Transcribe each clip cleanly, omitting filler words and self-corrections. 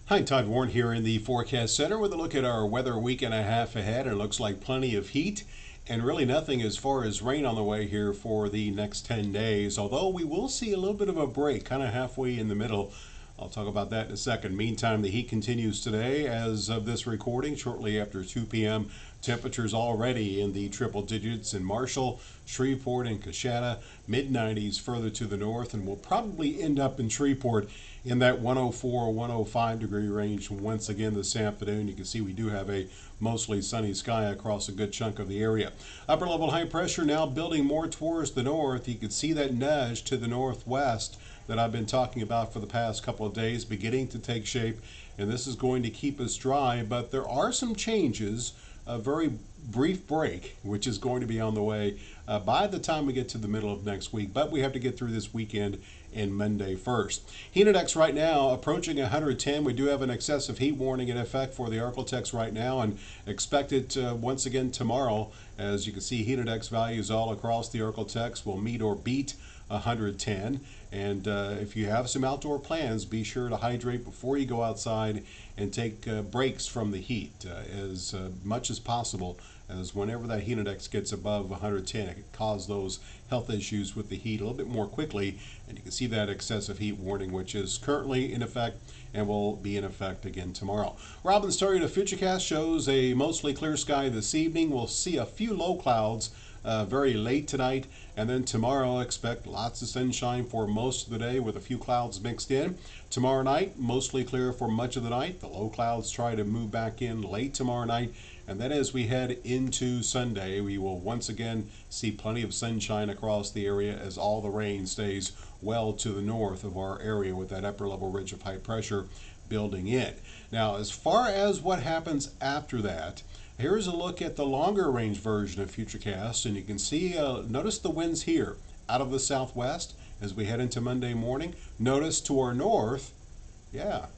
Hi, Todd Warren here in the Forecast Center with a look at our weather a week and a half ahead. It looks like plenty of heat and really nothing as far as rain on the way here for the next 10 days, although we will see a little bit of a break kind of halfway in the middle. I'll talk about that in a second. Meantime, the heat continues today as of this recording, shortly after 2 p.m. Temperatures already in the triple digits in Marshall, Shreveport, and Coshada, mid 90s further to the north, and we'll probably end up in Shreveport in that 104 or 105 degree range once again this afternoon. You can see we do have a mostly sunny sky across a good chunk of the area. Upper level high pressure now building more towards the north. You can see that nudge to the northwest that I've been talking about for the past couple of days beginning to take shape, and this is going to keep us dry, but there are some changes. A very brief break, which is going to be on the way by the time we get to the middle of next week, but we have to get through this weekend and Monday first. Heat index right now approaching 110. We do have an excessive heat warning in effect for the Arklatex right now, and expect it once again tomorrow. As you can see, heat index values all across the Arklatex will meet or beat 110. And if you have some outdoor plans, be sure to hydrate before you go outside and take breaks from the heat as much as possible, as whenever that heat index gets above 110, it can cause those health issues with the heat a little bit more quickly. And you can see that excessive heat warning, which is currently in effect and will be in effect again tomorrow. Robin's Stereo Futurecast shows a mostly clear sky this evening. We'll see a few low clouds very late tonight, and then tomorrow expect lots of sunshine for most of the day with a few clouds mixed in. Tomorrow night mostly clear for much of the night. The low clouds try to move back in late tomorrow night, and then as we head into Sunday, we will once again see plenty of sunshine across the area as all the rain stays well to the north of our area with that upper level ridge of high pressure building in. Now, as far as what happens after that, here's a look at the longer range version of Futurecast, and you can see, notice the winds here out of the southwest as we head into Monday morning. Notice to our north,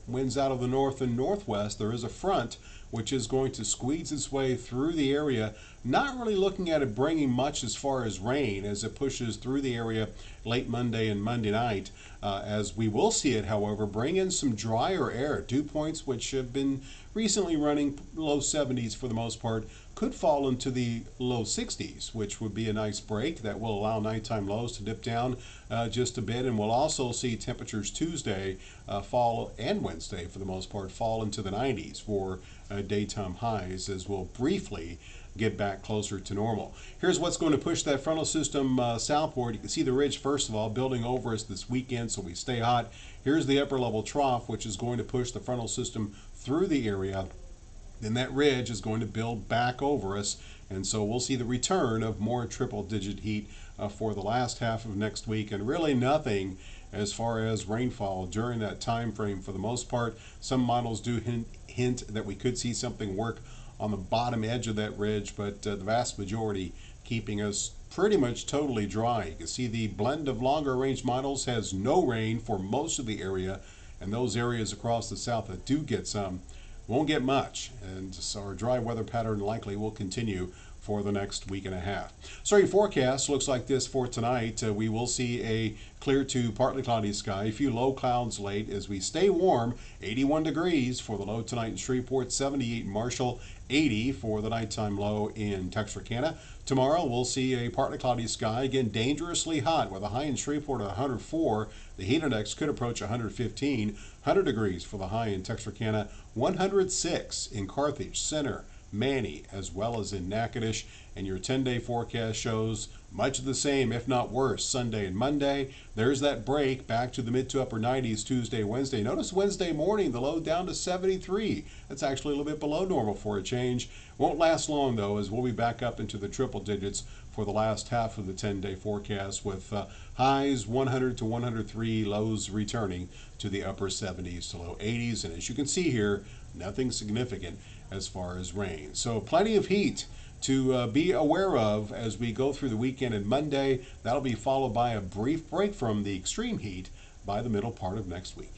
winds out of the north and northwest. There is a front which is going to squeeze its way through the area, not really looking at it bringing much as far as rain as it pushes through the area late Monday and Monday night. As we will see it, however, bring in some drier air. Dew points, which have been recently running low 70s for the most part, could fall into the low 60s, which would be a nice break that will allow nighttime lows to dip down just a bit. And we'll also see temperatures Tuesday fall, and Wednesday for the most part, fall into the 90s for daytime highs, as we'll briefly get back closer to normal. Here's what's going to push that frontal system southward. You can see the ridge, first of all, building over us this weekend, so we stay hot. Here's the upper level trough, which is going to push the frontal system through the area. Then that ridge is going to build back over us, and so we'll see the return of more triple digit heat for the last half of next week, and really nothing as far as rainfall during that time frame for the most part. Some models do hint that we could see something work on the bottom edge of that ridge, but the vast majority keeping us pretty much totally dry. You can see the blend of longer range models has no rain for most of the area, and those areas across the south that do get some won't get much, and so our dry weather pattern likely will continue for the next week and a half. So your forecast looks like this for tonight. We will see a clear to partly cloudy sky, a few low clouds late as we stay warm. 81 degrees for the low tonight in Shreveport, 78 in Marshall, 80 for the nighttime low in Texarkana. Tomorrow we'll see a partly cloudy sky, again dangerously hot with a high in Shreveport at 104. The heat index could approach 115. 100 degrees for the high in Texarkana, 106 in Carthage, Center, Manny, as well as in Natchitoches. And your 10-day forecast shows much of the same, if not worse, Sunday and Monday. There's that break back to the mid to upper 90s Tuesday, Wednesday. Notice Wednesday morning, the low down to 73. That's actually a little bit below normal for a change. Won't last long, though, as we'll be back up into the triple digits for the last half of the 10-day forecast, with highs 100 to 103, lows returning to the upper 70s to low 80s. And as you can see here, nothing significant as far as rain. So plenty of heat to be aware of as we go through the weekend and Monday. That'll be followed by a brief break from the extreme heat by the middle part of next week.